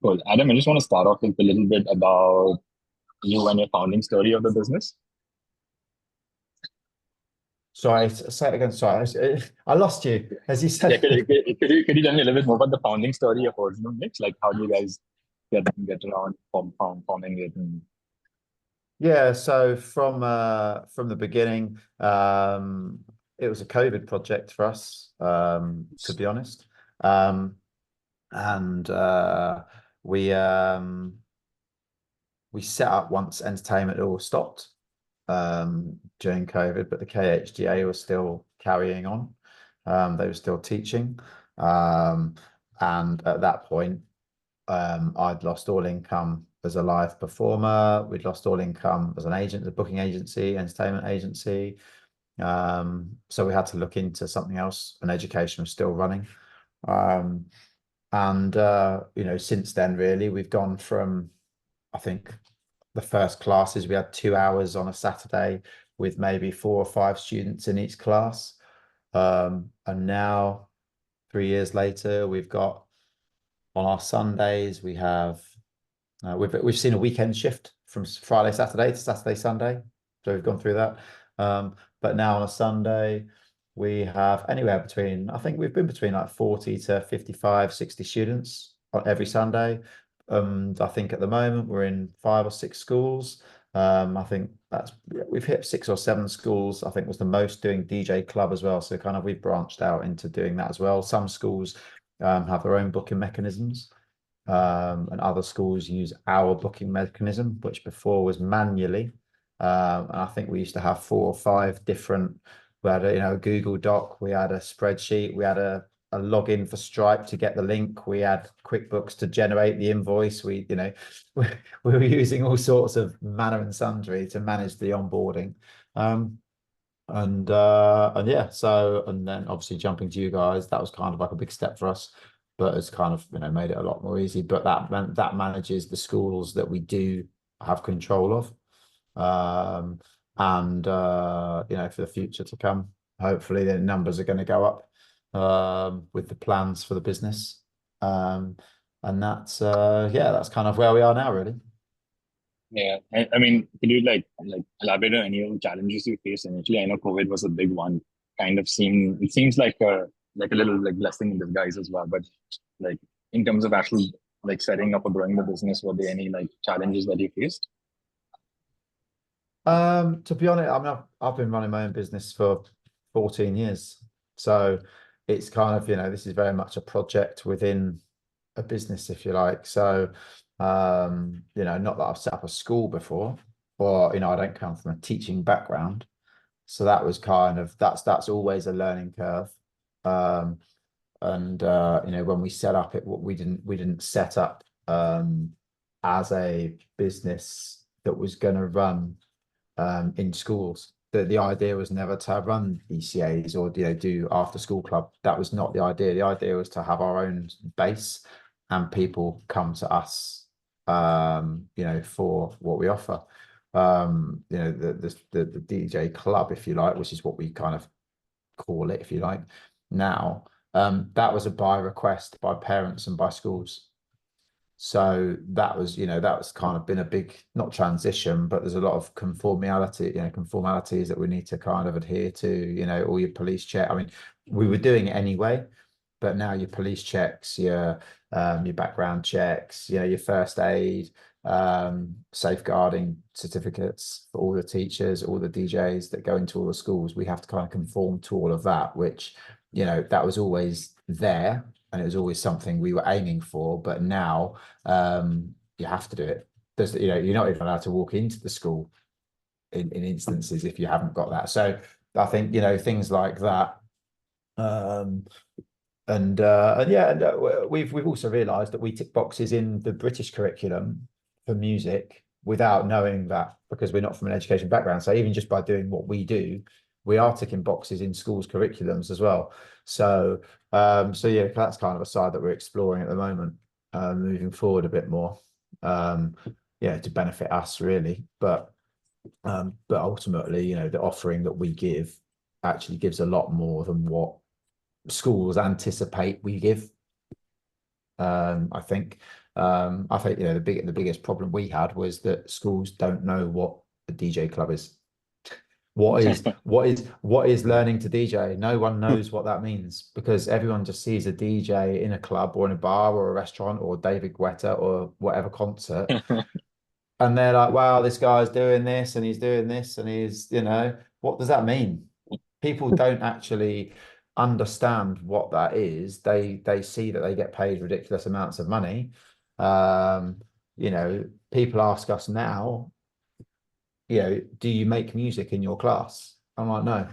Cool. Adam, I just want to start off with a little bit about you and your founding story of the business. Sorry, say it again. Sorry, I lost you, as you Yeah, said. could you tell me a little bit more about the founding story of Original Mix? Like, how do you guys get around forming it? And Yeah, so from the beginning, it was a COVID project for us, to be honest. Um, and we um, we set up once entertainment all stopped during COVID, but the KHGA was still carrying on. They were still teaching. Um, and at that point, I'd lost all income as a live performer. We'd lost all income as an agent, a booking agency, entertainment agency. So we had to look into something else, and education was still running. Um, and since then, really, we've gone from, I think, the first classes, we had 2 hours on a Saturday with maybe 4 or 5 students in each class. And now, 3 years later, we've got on our Sundays, we have we've seen a weekend shift from Friday, Saturday to Saturday, Sunday. So we've gone through that. But now on a Sunday, we have anywhere between, I think we've been between like 40 to 55, 60 students on every Sunday. I think at the moment we're in 5 or 6 schools. I think we've hit 6 or 7 schools. I think was the most doing DJ club as well. So kind of we've branched out into doing that as well. Some schools have their own booking mechanisms, and other schools use our booking mechanism, which before was manually. And I think we used to have 4 or 5 different. We had a Google Doc, we had a spreadsheet, we had a login for Stripe to get the link, we had QuickBooks to generate the invoice. We were using all sorts of manner and sundry to manage the onboarding. And yeah, so and then obviously jumping to you guys, that was kind of like a big step for us, but it's kind of made it a lot more easy. But that manages the schools that we do have control of. um and for the future to come, hopefully the numbers are going to go up with the plans for the business. um and that's kind of where we are now, really. yeah, I mean, could you like elaborate on any of the challenges you faced initially? I know COVID was a big one. It seems like a little like blessing in disguise as well. But like in terms of actually like setting up or growing the business, were there any like challenges that you faced? To be honest, I mean, I've been running my own business for 14 years. So it's kind of, this is very much a project within a business, if you like. So, not that I've set up a school before, or, I don't come from a teaching background. So that was kind of, that's always a learning curve. Um, and when we set up we didn't set up as a business that was going to run in schools. The idea was never to run ECAs or do after school club. That was not the idea. The idea was to have our own base and people come to us, for what we offer. The DJ club, if you like, which is what we kind of call it, if you like, now. That was a by request by parents and by schools. So that was kind of been a big, not transition, but there's a lot of conformalities that we need to kind of adhere to, all your police check. I mean, we were doing it anyway, but now your police checks, your background checks, your first aid, safeguarding certificates for all the teachers, all the DJs that go into all the schools, we have to kind of conform to all of that, which, that was always there and it was always something we were aiming for. But now you have to do it. You're not even allowed to walk into the school in instances if you haven't got that. So I think, things like that. We've also realised that we tick boxes in the British curriculum for music without knowing that, because we're not from an education background. So even just by doing what we do, we are ticking boxes in schools' curriculums as well. So yeah, that's kind of a side that we're exploring at the moment, moving forward a bit more. Yeah, to benefit us really, but ultimately, the offering that we give actually gives a lot more than what schools anticipate we give. I think, I think, the biggest problem we had was that schools don't know what a DJ club is. What is learning to DJ? No one knows what that means, because everyone just sees a DJ in a club or in a bar or a restaurant or David Guetta or whatever concert, and they're like, wow, this guy's doing this and he's doing this and what does that mean? People don't actually understand what that is. They see that they get paid ridiculous amounts of money. People ask us now, do you make music in your class? I'm like, no,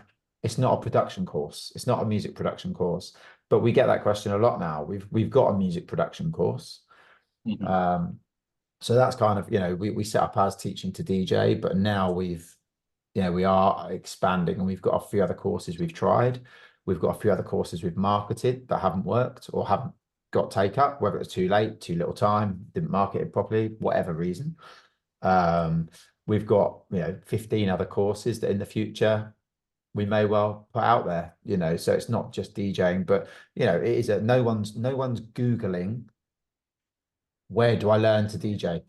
it's not a production course. It's not a music production course. But we get that question a lot now. We've got a music production course. Mhm. So that's kind of, we set up as teaching to DJ, but now we are expanding, and we've got a few other courses we've tried. We've got a few other courses we've marketed that haven't worked or haven't got take up, whether it's too late, too little time, didn't market it properly, whatever reason. We've got 15 other courses that in the future we may well put out there, so it's not just DJing, but it is no one's Googling, where do I learn to DJ?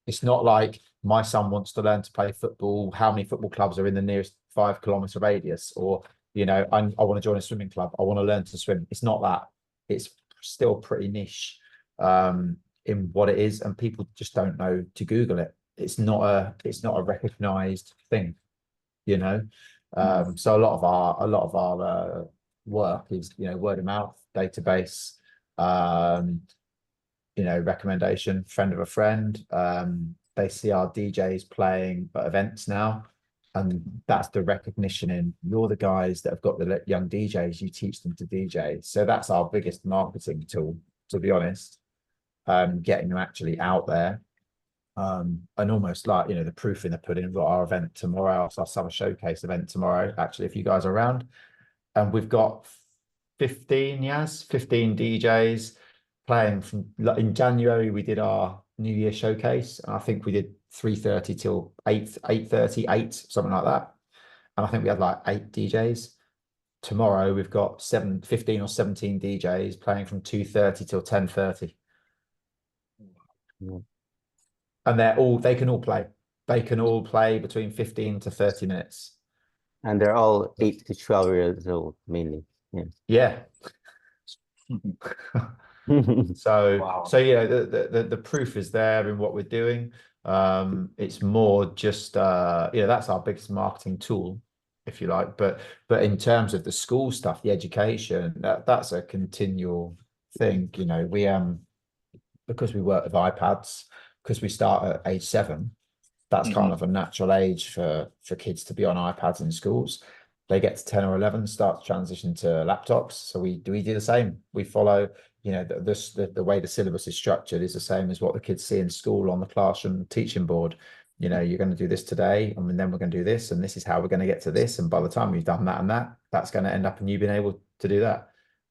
It's not like my son wants to learn to play football, how many football clubs are in the nearest 5 kilometer radius, or I want to join a swimming club, I want to learn to swim. It's not that. It's still pretty niche in what it is, and people just don't know to Google it. It's not a recognized thing, so a lot of our work is word of mouth, database, recommendation, friend of a friend. They see our DJs playing at events now, and that's the recognition in, you're the guys that have got the young DJs, you teach them to DJ. So that's our biggest marketing tool, to be honest, getting them actually out there. And almost like, the proof in the pudding. We've got our event tomorrow, our summer showcase event tomorrow, actually, if you guys are around. And we've got 15 DJs playing in January. We did our New Year showcase, and I think we did 3:30 till 8:30, something like that. And I think we had like 8 DJs. Tomorrow we've got 15 or 17 DJs playing from 2:30 till 10:30. And they can all play. They can all play between 15 to 30 minutes. And they're all 8 to 12 years old, mainly. Yeah. So Wow. the proof is there in what we're doing. It's more just that's our biggest marketing tool, if you like. But in terms of the school stuff, the education, that's a continual thing. We because we work with iPads, because we start at age 7, that's kind of a natural age for kids to be on iPads in schools. They get to 10 or 11, start to transition to laptops. So we do the same. We follow, the way the syllabus is structured is the same as what the kids see in school on the classroom teaching board. You're going to do this today, and then we're going to do this, and this is how we're going to get to this. And by the time we've done that and that, that's going to end up in you being able to do that.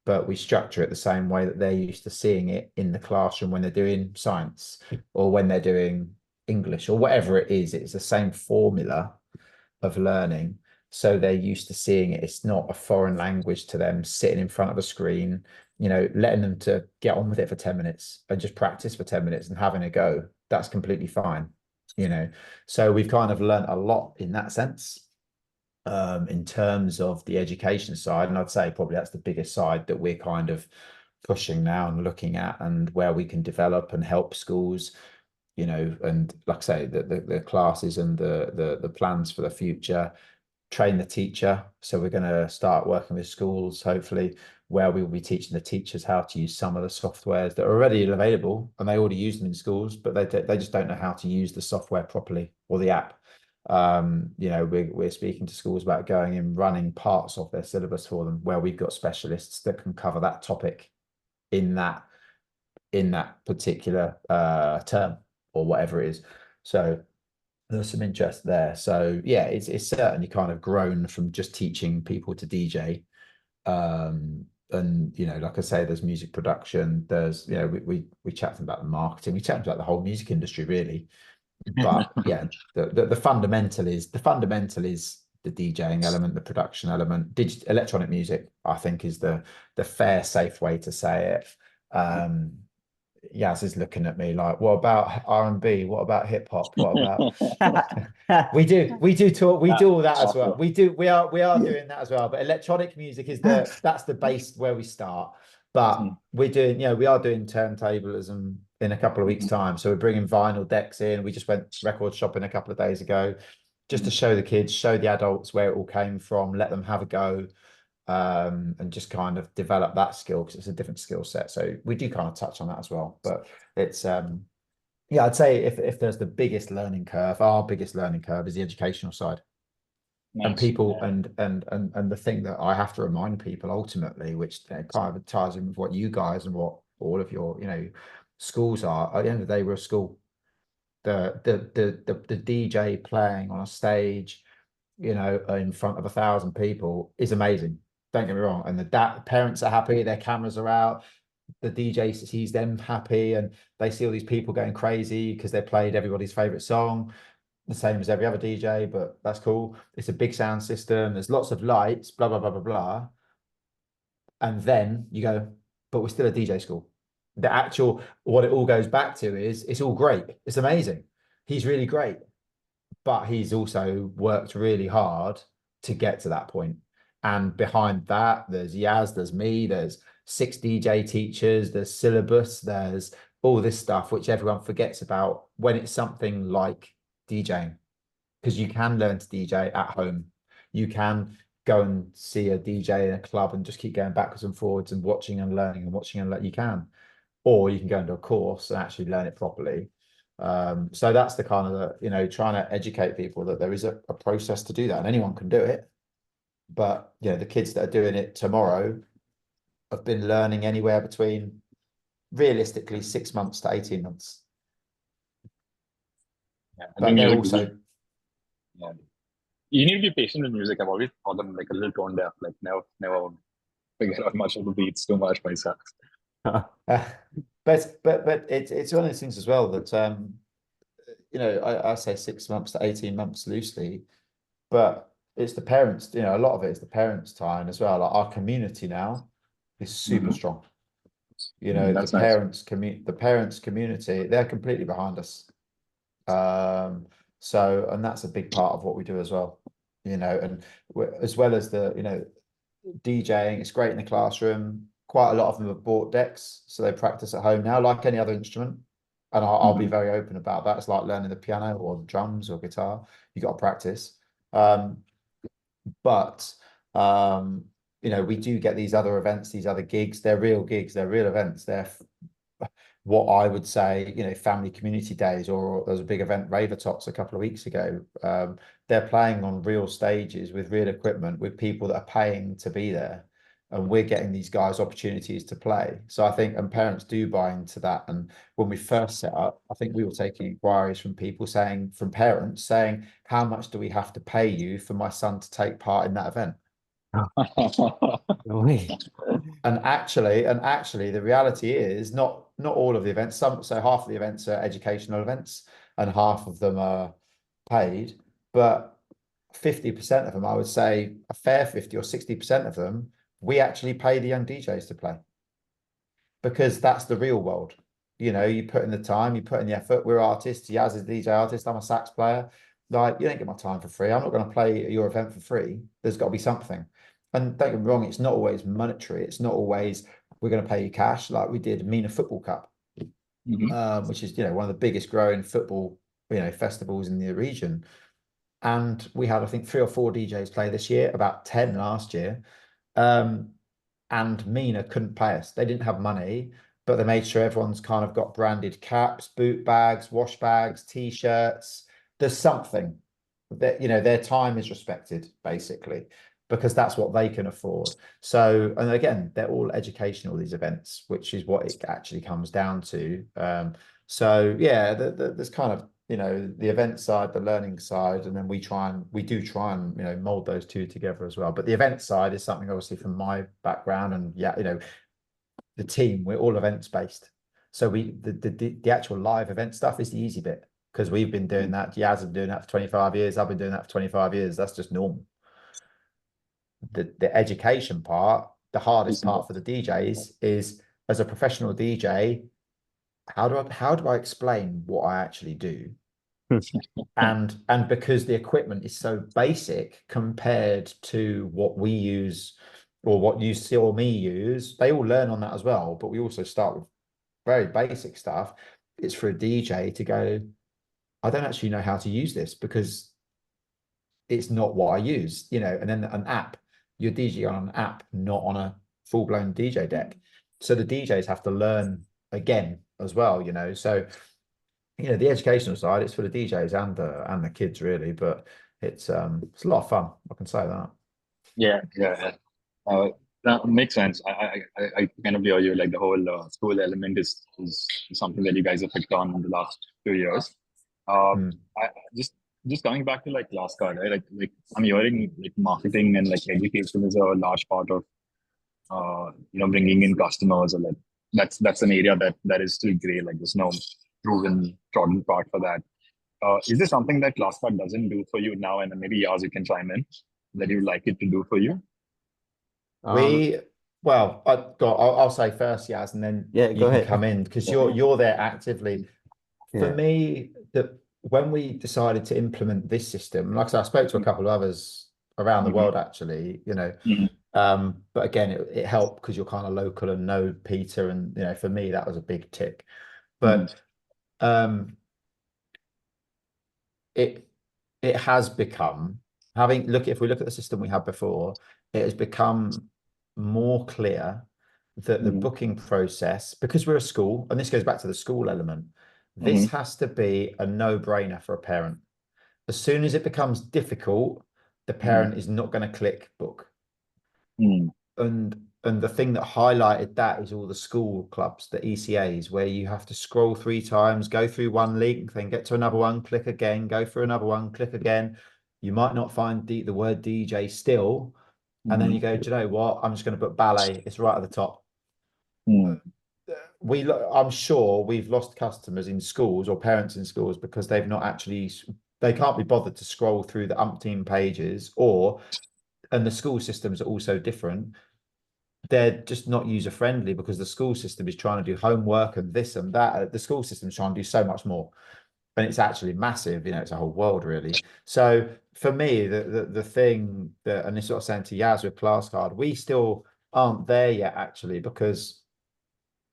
But we structure it the same way that they're used to seeing it in the classroom when they're doing science or when they're doing English or whatever it is. It's the same formula of learning. So they're used to seeing it. It's not a foreign language to them, sitting in front of a screen, letting them to get on with it for 10 minutes and just practice for 10 minutes and having a go. That's completely fine, So we've kind of learned a lot in that sense. In terms of the education side, and I'd say probably that's the biggest side that we're kind of pushing now and looking at, and where we can develop and help schools, and like I say, the classes and the plans for the future, train the teacher. So we're going to start working with schools, hopefully, where we will be teaching the teachers how to use some of the softwares that are already available, and they already use them in schools, but they just don't know how to use the software properly, or the app. We're speaking to schools about going and running parts of their syllabus for them, where we've got specialists that can cover that topic in that particular term or whatever it is. So there's some interest there. So yeah, it's certainly kind of grown from just teaching people to DJ. And like I say, there's music production, there's we chat about the marketing, we chat about the whole music industry, really. But yeah, the fundamental is the DJing element, the production element. Electronic music, I think, is the fair, safe way to say it. Yaz is looking at me like, what about R&B? What about hip hop? What about we do talk, we do all that as well. We are doing that as well. But electronic music is that's the base where we start. But we're doing, we are doing turntablism in a couple of weeks' time. So we're bringing vinyl decks in. We just went record shopping a couple of days ago, just to show the kids, show the adults where it all came from, let them have a go, and just kind of develop that skill, because it's a different skill set. So we do kind of touch on that as well. But it's yeah, I'd say if there's the biggest learning curve, our biggest learning curve is the educational side. And people, and the thing that I have to remind people ultimately, which kind of ties in with what you guys and what all of your schools are, at the end of the day, we're a school. The DJ playing on a stage, in front of 1,000 people is amazing. Don't get me wrong. And the parents are happy, their cameras are out, the DJ sees them happy, and they see all these people going crazy because they played everybody's favorite song, the same as every other DJ, but that's cool. It's a big sound system. There's lots of lights, blah, blah, blah, blah, blah. And then you go, but we're still a DJ school. What it all goes back to is it's all great. It's amazing. He's really great, but he's also worked really hard to get to that point. And behind that, there's Yaz, there's me, there's 6 DJ teachers, there's syllabus, there's all this stuff, which everyone forgets about when it's something like DJing, because you can learn to DJ at home. You can go and see a DJ in a club and just keep going backwards and forwards and watching and learning and watching and learning. You can, or you can go into a course and actually learn it properly. So that's the kind of trying to educate people that there is a process to do that, and anyone can do it. But the kids that are doing it tomorrow have been learning anywhere between realistically 6 months to 18 months. Yeah, but they're also you need to be patient with music. I've always thought them like a little tone deaf, like never figure out much of the beats too much myself. but it's one of those things as well that I say 6 months to 18 months loosely, but it's the parents, a lot of it is the parents' time as well. Like our community now is super strong. That's the nice. parents community, they're completely behind us. So, and that's a big part of what we do as well, and as well as the DJing, it's great in the classroom. Quite a lot of them have bought decks, so they practice at home now, like any other instrument. And I'll be very open about that. It's like learning the piano or the drums or guitar. You got to practice. But we do get these other events, these other gigs. They're real gigs. They're real events. They're what I would say, family community days, or there was a big event, Ravertops, a couple of weeks ago. They're playing on real stages with real equipment, with people that are paying to be there. And we're getting these guys opportunities to play. So I think, and parents do buy into that. And when we first set up, I think we were taking inquiries from parents saying, how much do we have to pay you for my son to take part in that event? And actually, the reality is not all of the events. So half of the events are educational events, and half of them are paid. But 50% of them, I would say, a fair 50 or 60% of them, we actually pay the young DJs to play, because that's the real world. You put in the time, you put in the effort. We're artists. Yaz is a DJ artist. I'm a sax player. Like, you don't get my time for free. I'm not going to play at your event for free. There's got to be something. And don't get me wrong, it's not always monetary. It's not always we're going to pay you cash. Like we did Mina Football Cup, which is one of the biggest growing football festivals in the region. And we had, I think, 3 or 4 DJs play this year, about 10 last year. And Mina couldn't pay us. They didn't have money, but they made sure everyone's kind of got branded caps, boot bags, wash bags, T-shirts. There's something that, their time is respected, basically, because that's what they can afford. So, and again, they're all educational, these events, which is what it actually comes down to. So yeah, there's kind of, the event side, the learning side, and then we do try and mold those two together as well. But the event side is something obviously from my background, and the team, we're all events based. So the actual live event stuff is the easy bit, because we've been doing that. Yaz has been doing that for 25 years. I've been doing that for 25 years. That's just normal. The education part, the hardest part for the DJs is, as a professional DJ, how do I explain what I actually do? And because the equipment is so basic compared to what we use or what you see or me use, they all learn on that as well. But we also start with very basic stuff. It's for a DJ to go, I don't actually know how to use this because it's not what I use, you know. And then an app, you're DJing on an app, not on a full-blown DJ deck. So the DJs have to learn again as well, you know. So, you know, the educational side, it's for the DJs and the kids really, but it's a lot of fun. I can say that. Yeah, yeah, yeah. That makes sense. I kind of hear you. Like the whole school element is something that you guys have picked on in the last 2 years. I just coming back to like Classcard, right? Like I'm hearing like marketing and like education is a large part of bringing in customers, or like that's an area that is still gray. Like there's no proven trodden part for that. Is there something that Classcard doesn't do for you now, and maybe Yaz, you can chime in, that you'd like it to do for you? Well, I'll say first, Yaz, and then Yeah, you go can ahead. come in because you're there actively. For Yeah. me, when we decided to implement this system, like I said, I spoke to a couple of others around the world actually, you know. But again, it helped because you're kind of local and know Peter, and you know, for me that was a big tick. But it has become, if we look at the system we had before, it has become more clear that the booking process, because we're a school, and this goes back to the school element, this has to be a no-brainer for a parent. As soon as it becomes difficult, the parent is not going to click book. And the thing that highlighted that is all the school clubs, the ECAs, where you have to scroll 3 times, go through one link, then get to another one, click again, go through another one, click again. You might not find the word DJ still, and then you go, do you know what? I'm just going to put ballet. It's right at the top. I'm sure we've lost customers in schools or parents in schools because they can't be bothered to scroll through the umpteen pages, and the school systems are also different. They're just not user friendly because the school system is trying to do homework and this and that. The school system is trying to do so much more, and it's actually massive. You know, it's a whole world really. So for me, the thing that, and this is what I was saying to Yaz with Classcard, we still aren't there yet actually because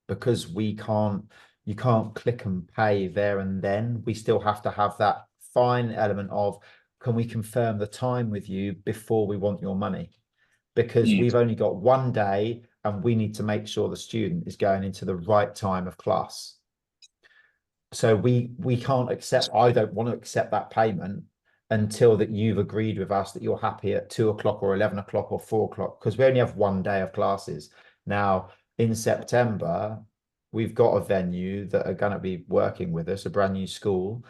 you can't click and pay there and then. We still have to have that fine element of, can we confirm the time with you before we want your money? Because we've only got one day and we need to make sure the student is going into the right time of class. So we can't accept, I don't want to accept that payment until that you've agreed with us that you're happy at 2 o'clock or 11 o'clock or 4 o'clock, because we only have one day of classes. Now, in September, we've got a venue that are going to be working with us, a brand new school,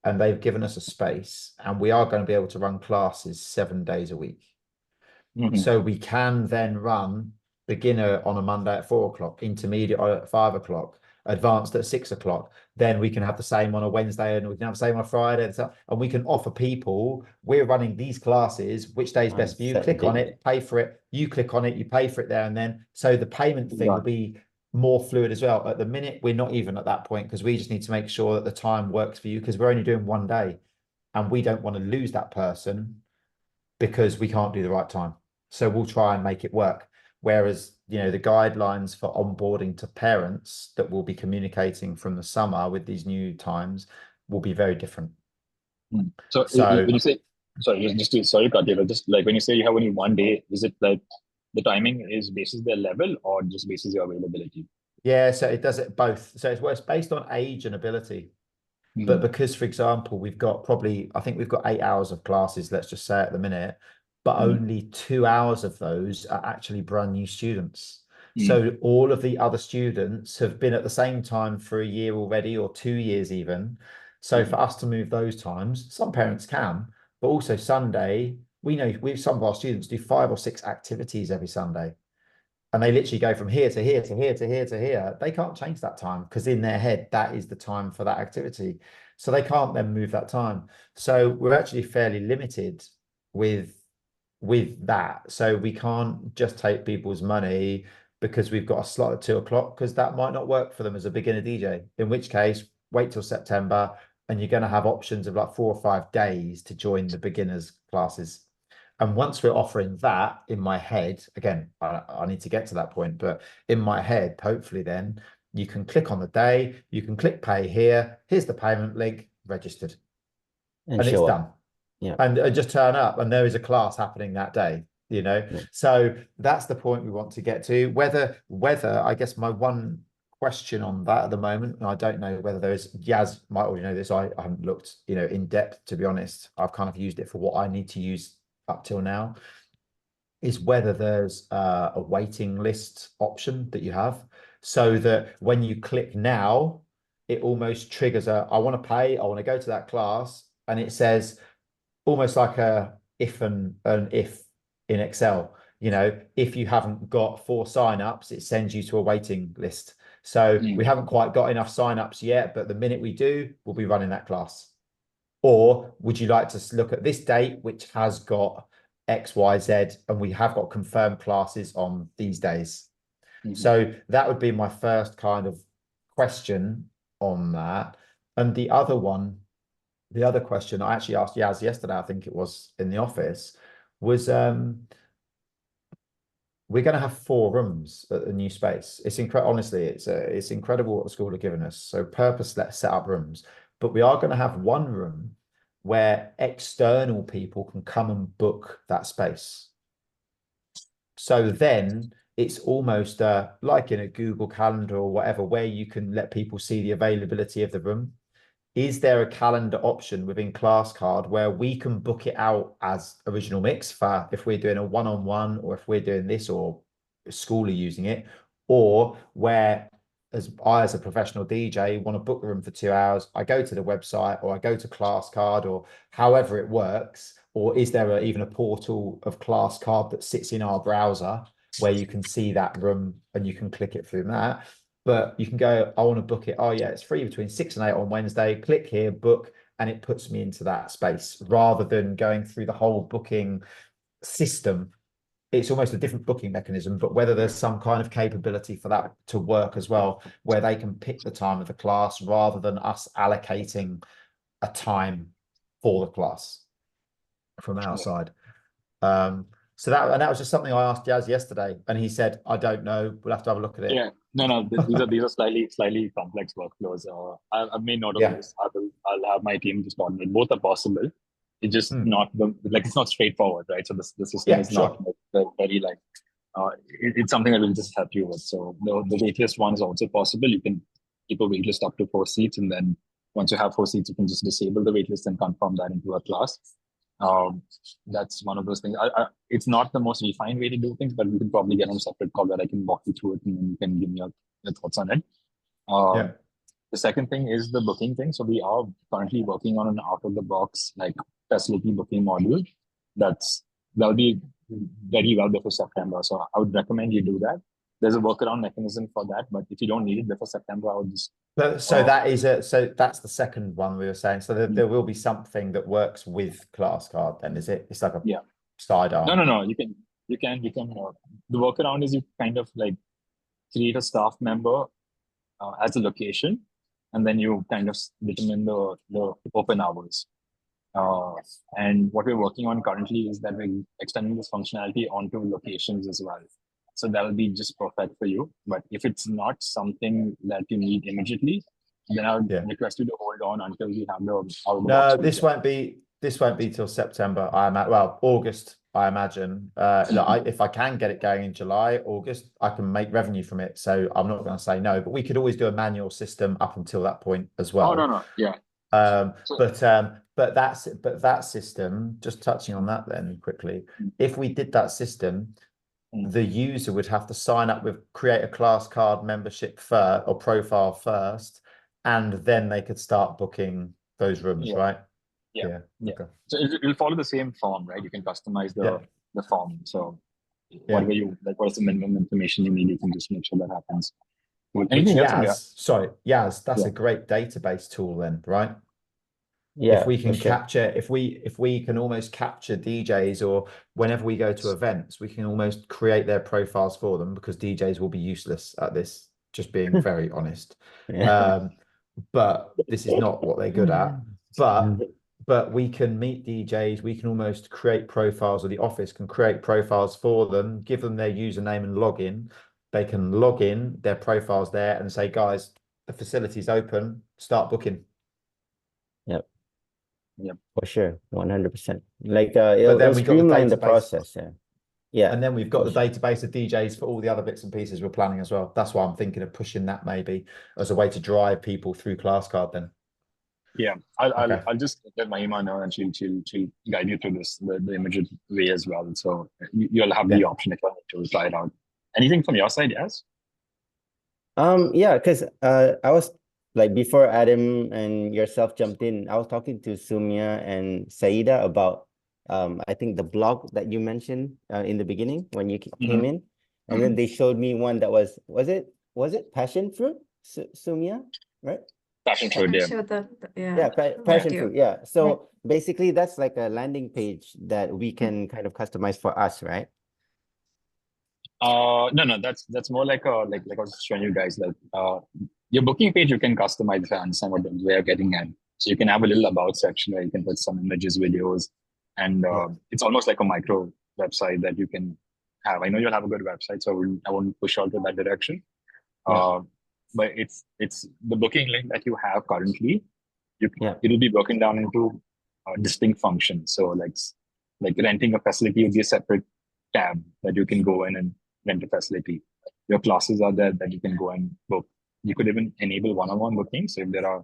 and they've given us a space, and we are going to be able to run classes 7 days a week. So we can then run beginner on a Monday at 4 o'clock, intermediate at 5 o'clock, advanced at 6 o'clock. Then we can have the same on a Wednesday, and we can have the same on a Friday, and we can offer people, we're running these classes, which day is best for you? Click on it, pay for it. You click on it, you pay for it there and then. So the payment thing will be more fluid as well. At the minute, we're not even at that point because we just need to make sure that the time works for you, because we're only doing one day and we don't want to lose that person because we can't do the right time. So we'll try and make it work. Whereas, you know, the guidelines for onboarding to parents that will be communicating from the summer with these new times will be very different. So when you say, sorry, sorry, Pratik, just like when you say you have only one day, is it like the timing is basis their level or just basis your availability? Yeah, so it does it both. So it's based on age and ability. But because, for example, I think we've got 8 hours of classes, let's just say at the minute, but only 2 hours of those are actually brand new students. So all of the other students have been at the same time for a year already, or 2 years even. So for us to move those times, some parents can, but also Sunday, we know some of our students do 5 or 6 activities every Sunday. And they literally go from here to here to here to here to here. They can't change that time because in their head, that is the time for that activity. So they can't then move that time. So we're actually fairly limited with that. So we can't just take people's money because we've got a slot at 2 o'clock, because that might not work for them as a beginner DJ, in which case wait till September and you're going to have options of like 4 or 5 days to join the beginners classes. And once we're offering that, in my head, again, I need to get to that point, but in my head, hopefully then you can click on the day, you can click pay here, here's the payment link, registered, and it's show done. up. Yeah. And just turn up and there is a class happening that day, you know? Yeah. So that's the point we want to get to. Whether I guess my one question on that at the moment, and I don't know whether there is, Yaz might already know this, I haven't looked, you know, in depth, to be honest. I've kind of used it for what I need to use up till now, is whether there's a waiting list option that you have, so that when you click now, it almost triggers I want to pay, I want to go to that class, and it says almost like a if and an if in Excel. You know, if you haven't got 4 signups, it sends you to a waiting list. So we haven't quite got enough signups yet, but the minute we do, we'll be running that class. Or would you like to look at this date, which has got X, Y, Z, and we have got confirmed classes on these days? So that would be my first kind of question on that. And the other question I actually asked Yaz yesterday, I think it was in the office, was we're going to have 4 rooms at the new space. It's incredible. Honestly, it's incredible what the school have given us. So let's set up rooms, but we are going to have 1 room where external people can come and book that space. So then it's almost like in a Google Calendar or whatever, where you can let people see the availability of the room. Is there a calendar option within Classcard where we can book it out as original mix for if we're doing a one-on-one, or if we're doing this, or a school are using it, or where as a professional DJ want to book the room for 2 hours, I go to the website, or I go to Classcard, or however it works? Or is there even a portal of Classcard that sits in our browser where you can see that room and you can click it through that? But you can go, I want to book it. Oh yeah, it's free between 6 and 8 on Wednesday. Click here, book, and it puts me into that space, rather than going through the whole booking system. It's almost a different booking mechanism, but whether there's some kind of capability for that to work as well, where they can pick the time of the class rather than us allocating a time for the class from our side. So that was just something I asked Yaz yesterday, and he said, I don't know, we'll have to have a look at it. Yeah, no, these are slightly complex workflows. I've made note of this. I'll have my team just coordinate. Both are possible. It's just not it's not straightforward, right? So the system is not very it's something that will just help you with. So the waitlist one is also possible. You can keep a waitlist up to 4 seats, and then once you have 4 seats, you can just disable the waitlist and confirm that into a class. That's one of those things. It's not the most refined way to do things, but we can probably get on a separate call where I can walk you through it and you can give me your thoughts on it. The second thing is the booking thing. So we are currently working on an out-of-the-box facility booking module. That'll be very well before September. So I would recommend you do that. There's a workaround mechanism for that, but if you don't need it before September, I would just. So that's the second one we were saying. So there will be something that works with Classcard. Then is it? It's like a sidearm. No. You can. The workaround is you kind of create a staff member as a location, and then you kind of determine the open hours. And what we're working on currently is that we're extending this functionality onto locations as well. So that'll be just perfect for you. But if it's not something that you need immediately, then I would request you to hold on until we have the. No, this won't be till September. August, I imagine. If I can get it going in July, August, I can make revenue from it. So I'm not going to say no, but we could always do a manual system up until that point as well. Oh no, yeah. But that system, just touching on that then quickly, if we did that system, the user would have to sign up create a Classcard membership or profile first, and then they could start booking those rooms, right? Yeah. Okay. So it'll follow the same form, right? You can customize the form. So whatever what is the minimum information you need, you can just make sure that happens. Yaz, that's a great database tool then, right? Yeah, if we can for sure. capture, if we can almost capture DJs, or whenever we go to events, we can almost create their profiles for them, because DJs will be useless at this, just being very honest. Yeah. But this is not what they're good at. But we can meet DJs, we can almost create profiles, or the office can create profiles for them, give them their username and login. They can log in, their profiles there, and say, guys, the facility's open, start booking. Yep, for sure, 100%. Like But it'll then we got the streamline the database, process. Yeah, and then we've got for the sure. database of DJs for all the other bits and pieces we're planning as well. That's why I'm thinking of pushing that maybe as a way to drive people through Classcard then. Yeah, Okay. I'll just let Mahima know, and she'll guide you through this the immediate way as well. So you'll have the option if you want to try it out. Anything from your side, yes? Yeah, because I was like, before Adam and yourself jumped in, I was talking to Sumya and Saida about I think the blog that you mentioned in the beginning when you came in, and then they showed me one that was it passion fruit, Sumya, right? Passion fruit, I yeah. showed that, Yeah, passion video. fruit. Yeah. So basically, that's like a landing page that we can kind of customize for us, right? No, that's more like like I was showing you guys, like your booking page you can customize if I understand what we are getting at. So you can have a little about section where you can put some images, videos, and it's almost like a micro website that you can have. I know you'll have a good website, so I won't push out to that direction. But it's the booking link that you have currently. It'll be broken down into distinct functions. So like renting a facility would be a separate tab that you can go in and rent a facility. Your classes are there that you can go and book. You could even enable one-on-one bookings. So if there are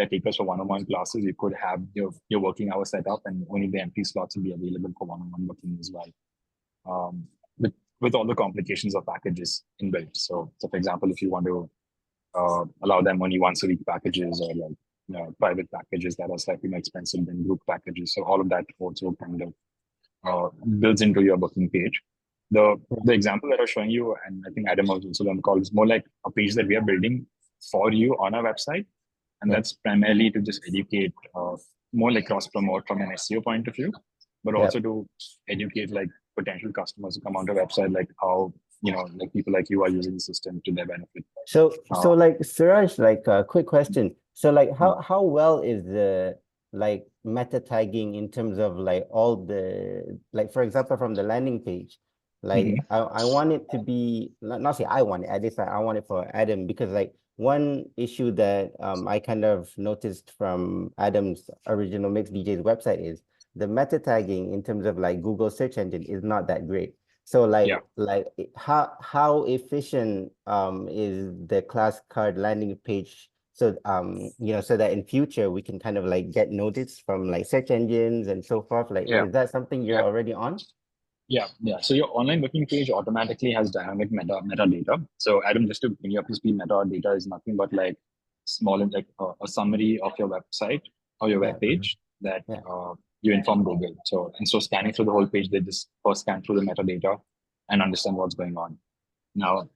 takers for one-on-one classes, you could have your working hours set up, and only the empty slots will be available for one-on-one booking as well. With all the complications of packages inbuilt. So for example, if you want to allow them only once a week packages, or like private packages that are slightly more expensive than group packages. So all of that also kind of builds into your booking page. The example that I was showing you, and I think Adam was also on the call, is more like a page that we are building for you on our website. And that's primarily to just educate, more like cross-promote from an SEO point of view, but also to educate like potential customers who come onto our website, like how, like people like you are using the system to their benefit. So like Suraj, like a quick question. So like how well is the like meta tagging in terms of like all the, like for example from the landing page, like I want it to be, not say I want it, at least I want it for Adam, because like one issue that I kind of noticed from Adam's original Mixed DJ's website is the meta tagging in terms of like Google search engine is not that great. So like how efficient is the Classcard landing page, so so that in future we can kind of like get noticed from like search engines and so forth, like is that something you're already on? Yeah. So your online booking page automatically has dynamic metadata. So Adam, just to bring you up to speed, metadata is nothing but like small, like a summary of your website or your web page that you inform Google. So scanning through the whole page, they just first scan through the metadata and understand what's going on. Now,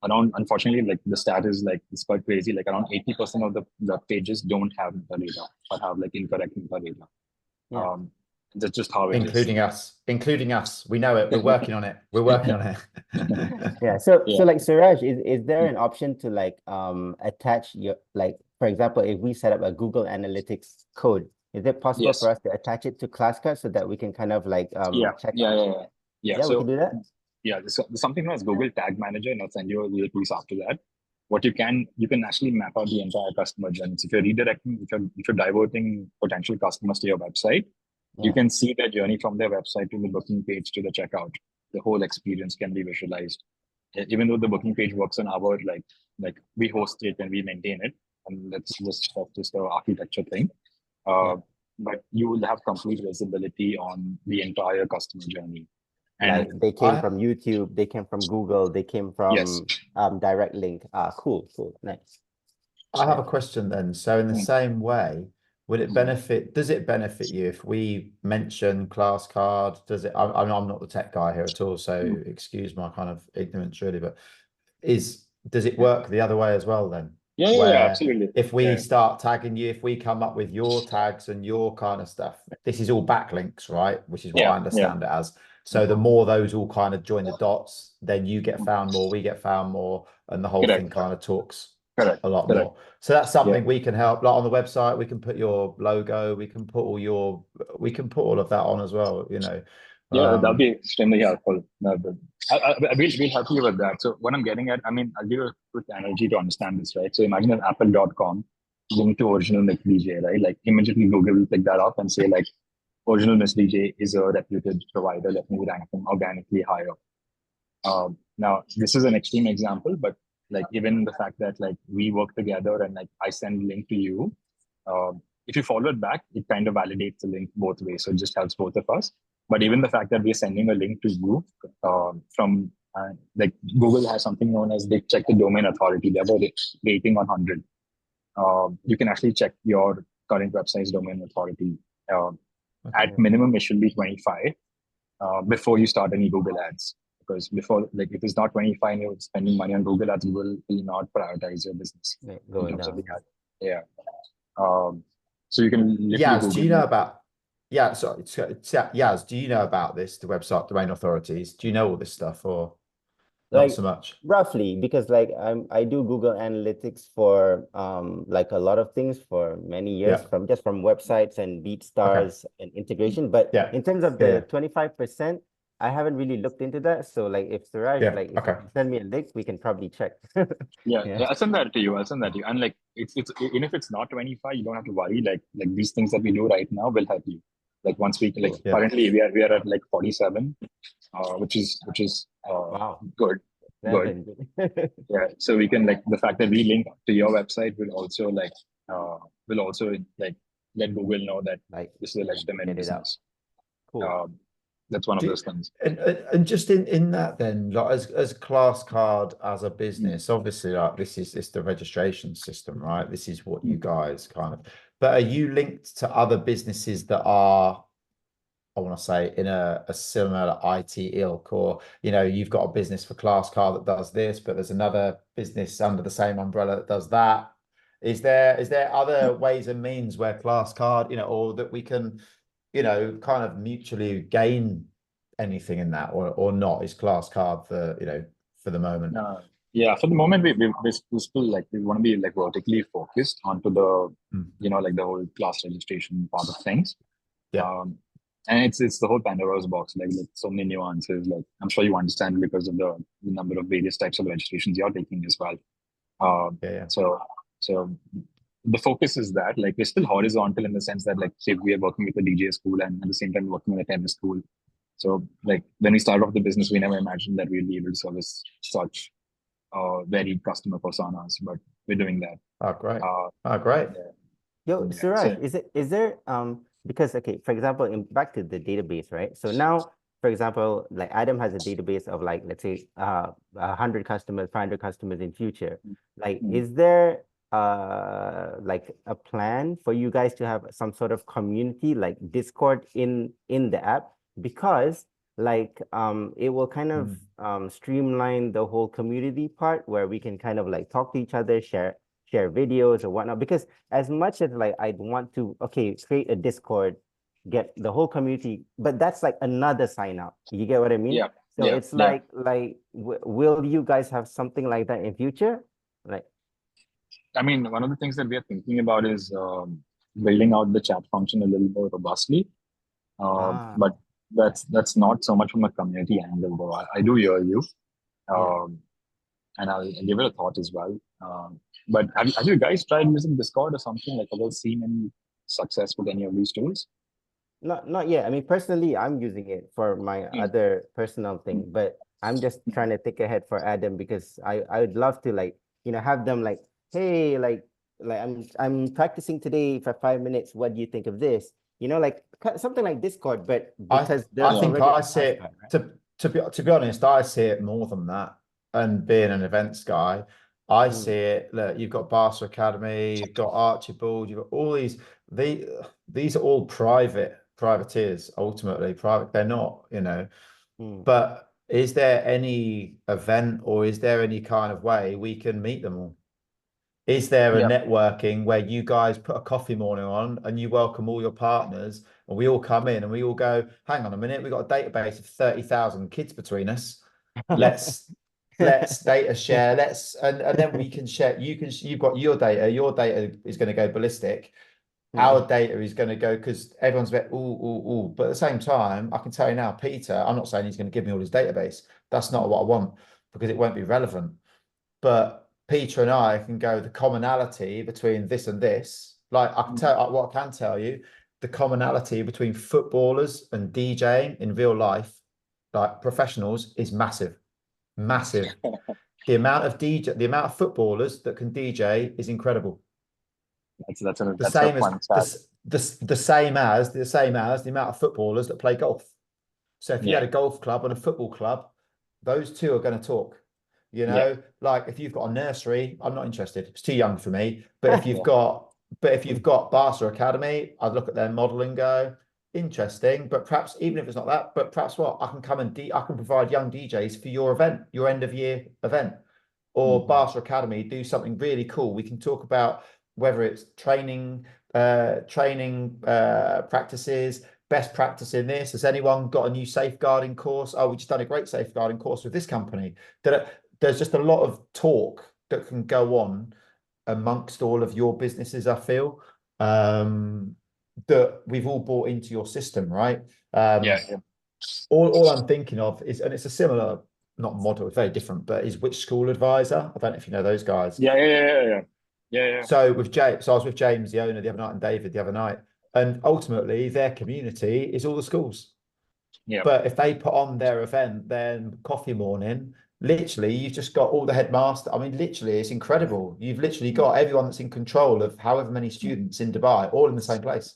unfortunately, like the stat is like, it's quite crazy. Like around 80% of the pages don't have metadata or have like incorrect metadata. That's just how it is. Including us. We know it. We're working on it. So like Suraj, is there an option to like attach your, like for example, if we set up a Google Analytics code, is it possible for us to attach it to Classcard so that we can kind of like check? Yeah, so we can do that. There's something known as Google Tag Manager, and I'll send you a little piece after that. What you can actually map out the entire customer journey. So if you're redirecting, if you're diverting potential customers to your website, you can see their journey from their website to the booking page to the checkout. The whole experience can be visualized. Even though the booking page works on our like we host it and we maintain it, and that's just an architecture thing. But you will have complete visibility on the entire customer journey. And like they came from YouTube, they came from Google, they came from direct link. Cool, nice. I have a question then. So in the same way, does it benefit you if we mention Classcard? Does it, I'm not the tech guy here at all, so excuse my kind of ignorance really, but does it work the other way as well then? where absolutely. if we start tagging you, if we come up with your tags and your kind of stuff, this is all backlinks, right? Which is what I understand it as. So the more those all kind of join the dots, then you get found more, we get found more, and the whole thing kind of talks a lot more. So that's something we can help. Like on the website, we can put your logo, we can put all of that on as well, you know. Yeah, that'll be extremely helpful. No, but we'll help you with that. So what I'm getting at, I mean, I'll give you a quick analogy to understand this, right? So imagine an apple.com linked to original Miss DJ, right? Like immediately Google will pick that up and say like, original Miss DJ is a reputed provider. Let me rank them organically higher. Now, this is an extreme example, but like even the fact that like we work together and like I send link to you, if you follow it back, it kind of validates the link both ways. So it just helps both of us. But even the fact that we're sending a link to you from like Google has something known as they check the domain authority. They have a rating on 100. You can actually check your current website's domain authority. At minimum, it should be 25 before you start any Google ads. Because before, like, if it's not 25 and you're spending money on Google ads, Google will not prioritize your business. Going down. Yeah. So you can. Yaz, do you know about? Yeah, so Yaz, do you know about this? The website domain authorities. Do you know all this stuff, or like, not so much? Roughly, because like I do Google Analytics for like a lot of things for many years, from websites and BeatStars and integration. But in terms of the 25%, I haven't really looked into that. So like if Suraj like if you send me a link, we can probably check. I'll send that to you. And like it's even if it's not 25, you don't have to worry. Like these things that we do right now will help you. Like once we currently we are at like 47, which is wow, good. Yeah, so we can like the fact that we link to your website will also like let Google know that like this is a legitimate business. Cool. That's one of those things. And just in that then, like as Classcard as a business, obviously like this is the registration system, right? This is what you guys kind of, but are you linked to other businesses that are, I want to say, in a similar IT ilk, or, you know, you've got a business for Classcard that does this, but there's another business under the same umbrella that does that. Is there other ways and means where Classcard, you know, or that we can, you know, kind of mutually gain anything in that, or not? Is Classcard for, you know, for the moment? Yeah, for the moment we still like we want to be like vertically focused onto the you know, like the whole class registration part of things. And it's the whole Pandora's box, like so many nuances. Like I'm sure you understand because of the number of various types of registrations you're taking as well. So the focus is that like we're still horizontal in the sense that like say we are working with a DJ school and at the same time working with a tennis school. So like when we started off the business, we never imagined that we'd be able to service such varied customer personas, but we're doing that. Great. Yo, Suraj, is there because okay, for example, back to the database, right? So now, for example, like Adam has a database of like, let's say 100 customers, 500 customers in future. Like, is there like a plan for you guys to have some sort of community like Discord in the app? Because like it will kind of streamline the whole community part where we can kind of like talk to each other, share videos or whatnot. Because as much as like I'd want to create a Discord, get the whole community, but that's like another sign up. You get what I mean? So it's like will you guys have something like that in future? Like, I mean, one of the things that we are thinking about is building out the chat function a little more robustly. But that's not so much from a community angle, though. I do hear you, and I'll give it a thought as well. But have you guys tried using Discord or something? Like, have you seen any success with any of these tools? Not yet. I mean, personally, I'm using it for my other personal thing, but I'm just trying to think ahead for Adam because I would love to like, you know, have them like, hey, like I'm practicing today for 5 minutes. What do you think of this? You know, like something like Discord, but because I think I see it, right? to be honest, I see it more than that. And being an events guy, I see it. Look, you've got Barca Academy, you've got Archibald, you've got all these. These are all privateers, ultimately private. They're not, you know. But is there any event or is there any kind of way we can meet them all? Is there a Yeah. networking where you guys put a coffee morning on and you welcome all your partners and we all come in and we all go, hang on a minute, we've got a database of 30,000 kids between us. Let's data share. And then we can share. You've got your data is going to go ballistic. Our data is going to go, because everyone's a bit ooh. But at the same time, I can tell you now, Peter, I'm not saying he's going to give me all his database. That's not what I want, because it won't be relevant. But Peter and I can go, the commonality between this and this. Like, I can tell what I can tell you, the commonality between footballers and DJing in real life, like professionals, is massive. The amount of footballers that can DJ is incredible. That's a The fun stat. same as the amount of footballers that play golf. So if you had a golf club and a football club, those two are going to talk. You know, like if you've got a nursery, I'm not interested. It's too young for me. But if you've got Barca Academy, I'd look at their model and go, interesting. But perhaps even if it's not that, but perhaps I can come and I can provide young DJs for your event, your end of year event, or Barca Academy, do something really cool. We can talk about whether it's training practices, best practice in this. Has anyone got a new safeguarding course? Oh, we just done a great safeguarding course with this company. There's just a lot of talk that can go on amongst all of your businesses, I feel, that we've all bought into your system, right? All I'm thinking of is, and it's a similar, not model, it's very different, but is Which School Advisor. I don't know if you know those guys. Yeah. So I was with James, the owner, the other night, and David the other night, and ultimately their community is all the schools. But if they put on their event, then coffee morning, literally, you've just got all the headmaster. I mean, literally, it's incredible. You've literally got everyone that's in control of however many students in Dubai, all in the same place.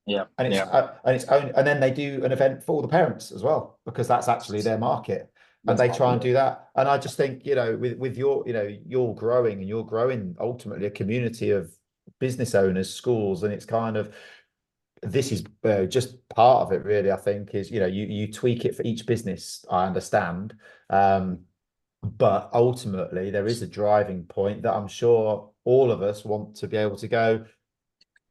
And then they do an event for all the parents as well, because that's actually their market. And they try and do that. And I just think, you know, with your, you know, you're growing ultimately a community of business owners, schools, and it's kind of, this is just part of it, really. I think is, you know, you tweak it for each business, I understand, but ultimately there is a driving point that I'm sure all of us want to be able to go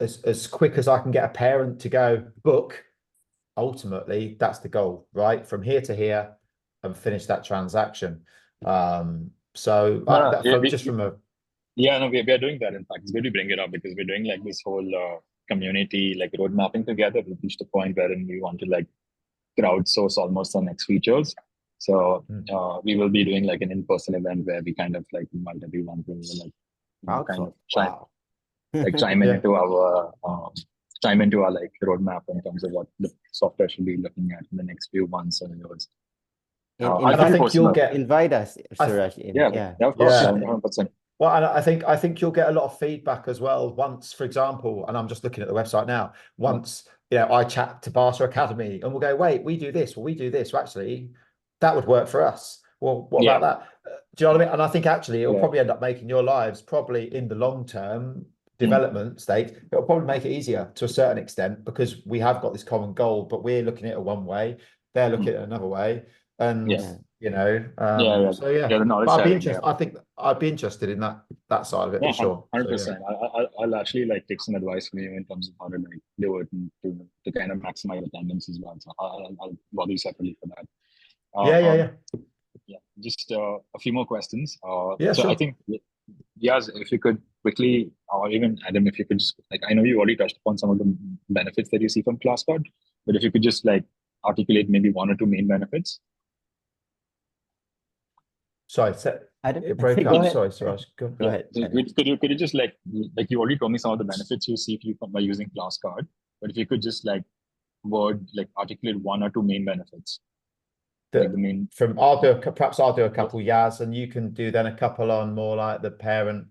as quick as I can get a parent to go book. Ultimately, that's the goal, right? From here to here, and finish that transaction. We are doing that. In fact, it's good to bring it up, because we're doing like this whole community like road mapping together. We reached a point wherein we want to like crowdsource almost our next features. So we will be doing like an in-person event where we kind of like invite everyone to like kind of chime into our like roadmap in terms of what the software should be looking at in the next few months or years. I think you'll get invite us, Suraj. Of course, 100%. Well, and I think you'll get a lot of feedback as well. Once, for example, and I'm just looking at the website now. Once, you know, I chat to Barca Academy, and we'll go, wait, we do this, or we do this. Well, actually, that would work for us. Well, what about that? Do you know what I mean? And I think actually it'll probably end up making your lives, probably in the long term development state, it'll probably make it easier to a certain extent, because we have got this common goal, but we're looking at it one way, they're looking at it another way. And you know, so but I'd be interested. I think I'd be interested in that side of it for sure. 100%. So, I'll actually like take some advice from you in terms of how to like do it and to kind of maximize attendance as well. So I'll bother you separately for that. Just a few more questions. Sure. I think, Yaz, if you could quickly, or even Adam, if you could just, like, I know you already touched upon some of the benefits that you see from Classcard, but if you could just like articulate maybe one or two main benefits. Sorry, it broke up. Sorry, Suraj. Go ahead. Could you just like you already told me some of the benefits you see by using Classcard, but if you could just like articulate one or two main benefits. I'll do a couple, Yaz, and you can do then a couple on more like the parent,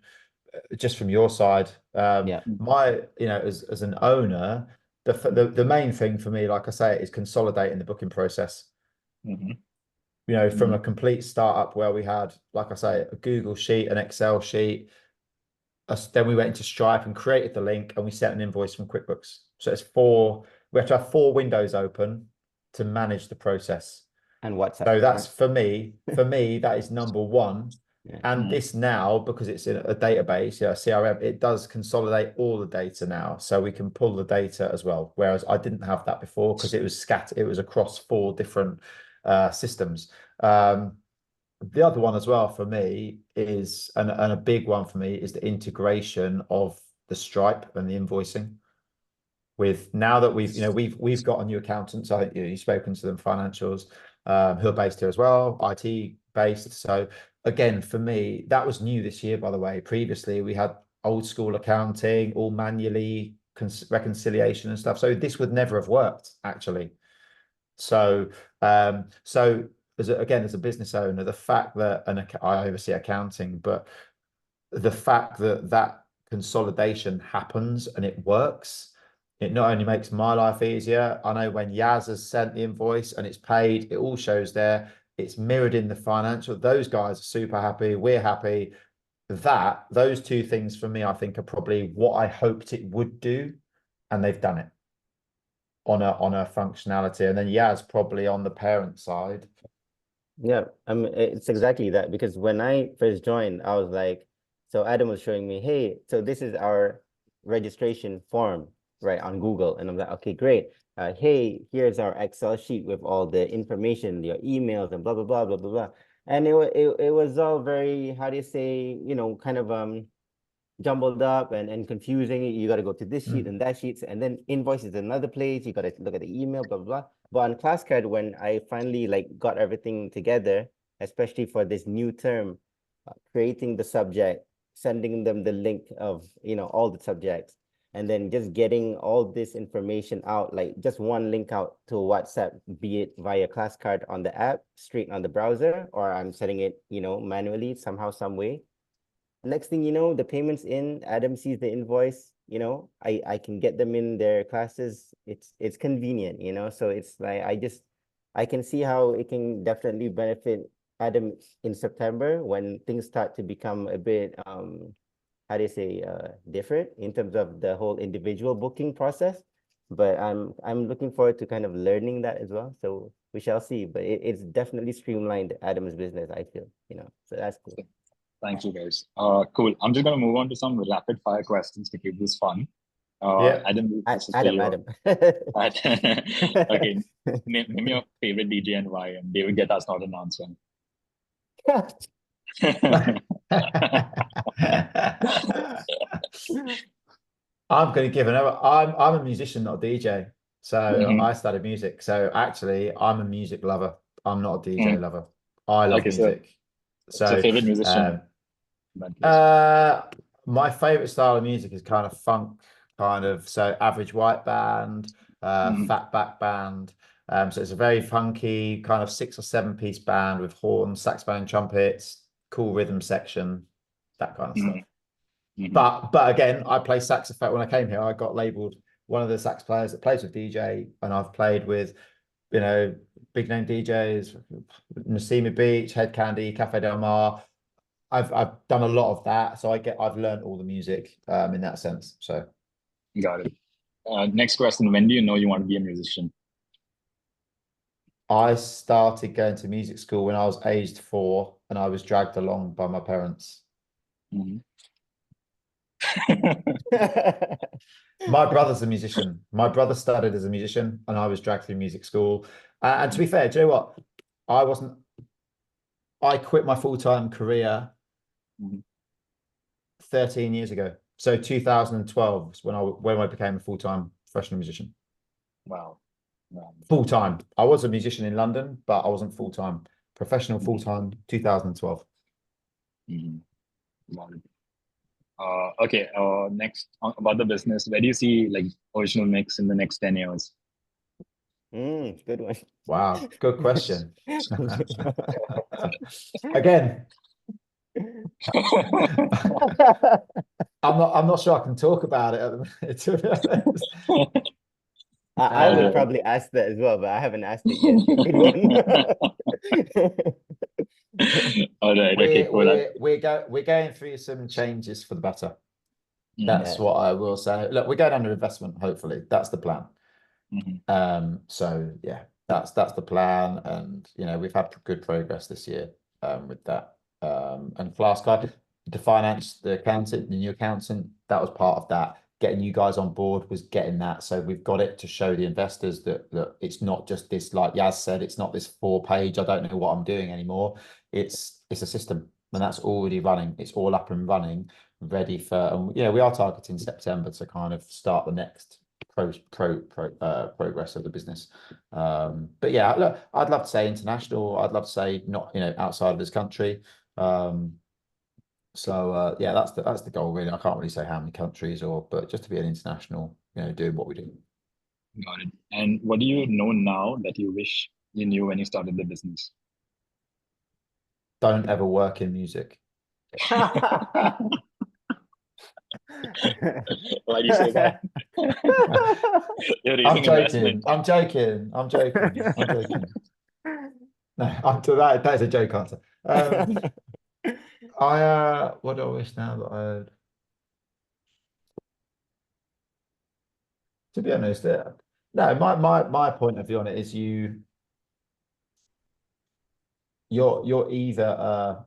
just from your side. My, you know, as an owner, the main thing for me, like I say, is consolidating the booking process. You know, from a complete startup where we had, like I say, a Google sheet, an Excel sheet. Then we went into Stripe and created the link, and we sent an invoice from QuickBooks. So we have to have 4 windows open to manage the process. And WhatsApp. So that's for me, that is number one. And this now, because it's in a database, a CRM, it does consolidate all the data now. So we can pull the data as well. Whereas I didn't have that before because it was scattered, it was across 4 different systems. The other one as well for me is, and a big one for me, is the integration of the Stripe and the invoicing. With now that we've got a new accountant, so I think you've spoken to them, financials, who are based here as well, IT based. So again, for me, that was new this year, by the way. Previously, we had old school accounting, all manually reconciliation and stuff. So this would never have worked actually. So as a business owner, the fact that, and I oversee accounting, but the fact that that consolidation happens and it works, it not only makes my life easier. I know when Yaz has sent the invoice and it's paid, it all shows there. It's mirrored in the financial. Those guys are super happy. We're happy. Those 2 things for me, I think, are probably what I hoped it would do, and they've done it on a functionality. And then Yaz probably on the parent side. Yeah, it's exactly that, because when I first joined, I was like, so Adam was showing me, hey, so this is our registration form, right, on Google. And I'm like, okay, great. Hey, here's our Excel sheet with all the information, your emails and blah, blah, blah, blah, blah, blah. And it was all very, how do you say, kind of jumbled up and confusing. You got to go to this sheet and that sheet, and then invoices another place. You got to look at the email, blah, blah, blah. But on Classcard, when I finally got everything together, especially for this new term, creating the subject, sending them the link of, all the subjects, and then just getting all this information out, like just one link out to WhatsApp, be it via Classcard on the app, straight on the browser, or I'm setting it, manually somehow, some way. Next thing you know, the payment's in, Adam sees the invoice, I can get them in their classes. It's convenient, so it's like, I can see how it can definitely benefit Adam in September when things start to become a bit, how do you say, different in terms of the whole individual booking process. But I'm looking forward to kind of learning that as well. So we shall see, but it's definitely streamlined Adam's business, I feel, so that's cool. Thank you, guys. Cool. I'm just going to move on to some rapid fire questions to keep this fun. Yeah. Adam. Adam. Okay. Name your favorite DJ and why, and David Guetta's not an answer. I'm going to give another. I'm a musician, not a DJ. So I studied music. So actually, I'm a music lover. I'm not a DJ lover. I love music. So favorite musician. My favorite style of music is kind of funk, so Average White Band, Fatback Band. So it's a very funky kind of 6 or 7 piece band with horns, saxophone, trumpets, cool rhythm section, that kind of stuff. But again, I play saxophone. When I came here, I got labeled one of the sax players that plays with DJ, and I've played with, big name DJs, Nasima Beach, Head Candy, Cafe Del Mar. I've done a lot of that, so I've learned all the music in that sense. So, got it. Next question: when do you know you want to be a musician? I started going to music school when I was aged 4, and I was dragged along by my parents. My brother's a musician. My brother started as a musician, and I was dragged through music school. And to be fair, do you know what? I quit my full-time career 13 years ago. So 2012 is when I became a full-time professional musician. Wow. Full-time. I was a musician in London, but I wasn't full-time. Professional full-time, 2012. Okay. Next, about the business, where do you see original mix in the next 10 years? Good one. Wow, good question. Again, I'm not sure I can talk about it at the minute, to be honest. I would probably ask that as well, but I haven't asked it yet. Good one. All right. Okay. Cool. We're going through some changes for the better. That's what I will say. Look, we're going under investment. Hopefully, that's the plan. So yeah, that's the plan, and we've had good progress this year with that. and Classcard. The finance, the accountant, the new accountant, that was part of that. Getting you guys on board was getting that. So we've got it to show the investors that it's not just this, like Yaz said, it's not this 4-page, I don't know what I'm doing anymore. It's a system, and that's already running. It's all up and running, ready for, and yeah, we are targeting September to kind of start the next progress of the business. But yeah, look, I'd love to say international. I'd love to say not, outside of this country. So yeah, that's the goal really. I can't really say how many countries but just to be an international, doing what we do. Got it. And what do you know now that you wish you knew when you started the business? Don't ever work in music. Why do you say that? You're raising investment. I'm joking. No, that is a joke answer. What do I wish now that I had? To be honest, no, my point of view on it is you're either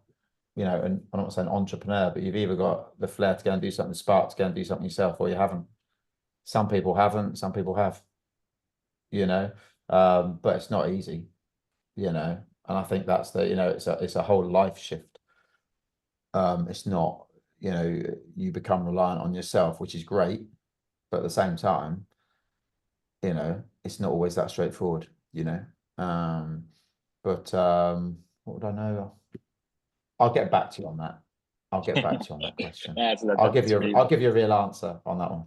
and I'm not saying entrepreneur, but you've either got the flair to go and do something, spark to go and do something yourself, or you haven't. Some people haven't, some people have, but it's not easy, and I think that's it's a whole life shift. It's not, you become reliant on yourself, which is great, but at the same time, it's not always that straightforward, but what would I know? I'll get back to you on that. I'll get back to you on that question. I'll give you a real answer on that one.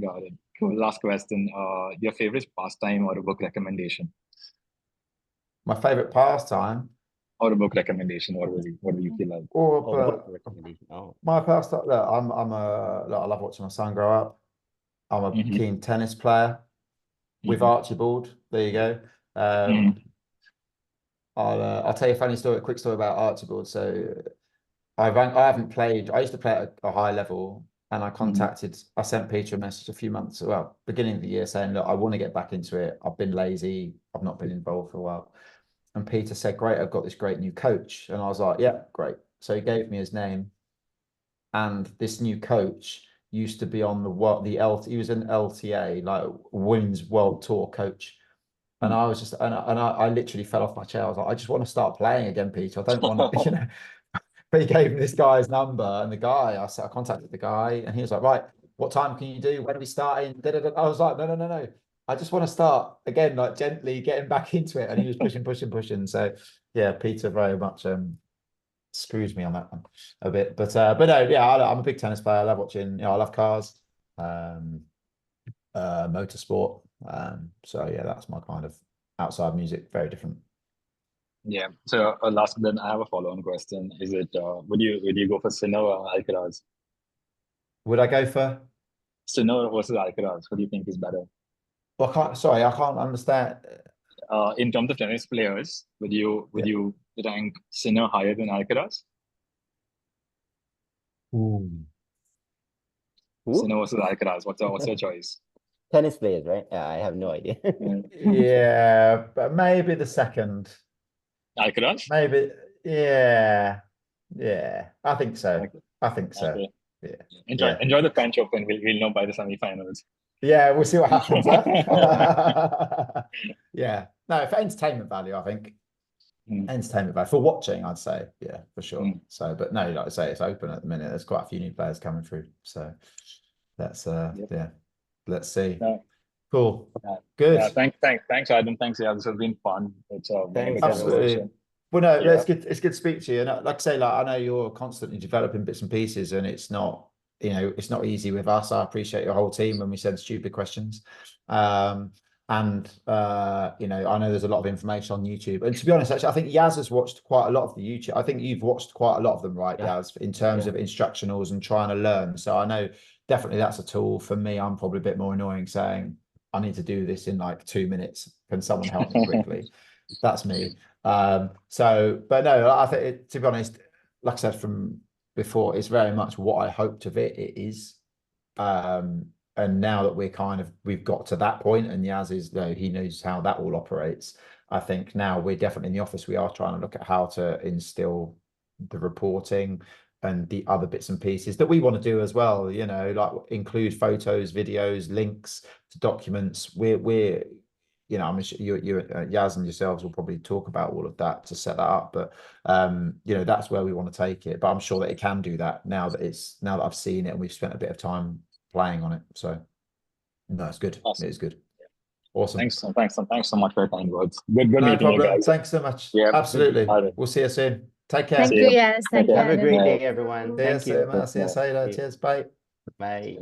Got it. Cool. Last question. Your favorite pastime or a book recommendation? My favorite pastime or a book recommendation. What do you feel like? My pastime. Look, I love watching my son grow up. I'm a keen tennis player with Archibald. There you go. I'll tell you a quick story about Archibald. So I haven't played. I used to play at a high level, and I sent Peter a message a few months, beginning of the year, saying, look, I want to get back into it. I've been lazy. I've not been involved for a while. And Peter said, great, I've got this great new coach. And I was like, yeah, great. So he gave me his name. And this new coach used to be on he was an LTA, like Women's World Tour coach. And I was just, and I literally fell off my chair. I was like, I just want to start playing again, Peter. I don't want to, But he gave me this guy's number, and I contacted the guy, and he was like, right, what time can you do? When are we starting? I was like, no. I just want to start again, like gently getting back into it. And he was pushing. So yeah, Peter very much screws me on that one a bit. But no, yeah, I'm a big tennis player. I love watching, I love cars, motorsport. So yeah, that's my kind of outside music, very different. Yeah. So last, then I have a follow-on question. Is it would you go for Sinner or Alcaraz? Would I go for Sinner versus Alcaraz? What do you think is better? Well, I can't understand. In terms of tennis players, would you rank Sinner higher than Alcaraz? Ooh. Sinner versus Alcaraz. What's your choice? Tennis players, right? I have no idea. Yeah, but maybe the second. Alcaraz? Maybe, yeah. I think so. Okay. I think so. Okay. Yeah. Enjoy the French Open. We'll know by the semifinals. Yeah, we'll see what happens. Yeah. No, for entertainment value, I think. Entertainment value for watching, I'd say, yeah, for sure. So, but no, like I say, it's open at the minute. There's quite a few new players coming through. So that's yeah. Let's see. Cool. Good. Yeah, thanks, Adam. Thanks, yeah. This has been fun. It's absolutely. Well, no, it's good to speak to you. And like I say, I know you're constantly developing bits and pieces, and it's not, it's not easy with us. I appreciate your whole team when we send stupid questions. And I know there's a lot of information on YouTube. And to be honest, actually, I think Yaz has watched quite a lot of the YouTube. I think you've watched quite a lot of them, right, Yaz, in terms of instructionals and trying to learn. So I know definitely that's a tool for me. I'm probably a bit more annoying saying, I need to do this in like 2 minutes. Can someone help me quickly? That's me. But no, I think to be honest, like I said from before, it's very much what I hoped of it. It is. And now that we've got to that point, and Yaz is, he knows how that all operates. I think now we're definitely in the office. We are trying to look at how to instill the reporting and the other bits and pieces that we want to do as well, you know, like include photos, videos, links to documents. We're you know, I'm sure you Yaz and yourselves will probably talk about all of that to set that up, but you know, that's where we want to take it. But I'm sure that it can do that now that I've seen it and we've spent a bit of time playing on it. So no, it's good. Awesome. It is good. Awesome. Thanks so much for your kind words. Good No meeting you problem. guys. Thanks so much. Yeah. Absolutely. All right. We'll see you soon. Take care. Thank See you, you. yes. Thank you, Have a Adam. great Yeah. day, everyone. See you Thank you. soon. See you later. Cheers. Bye. Bye.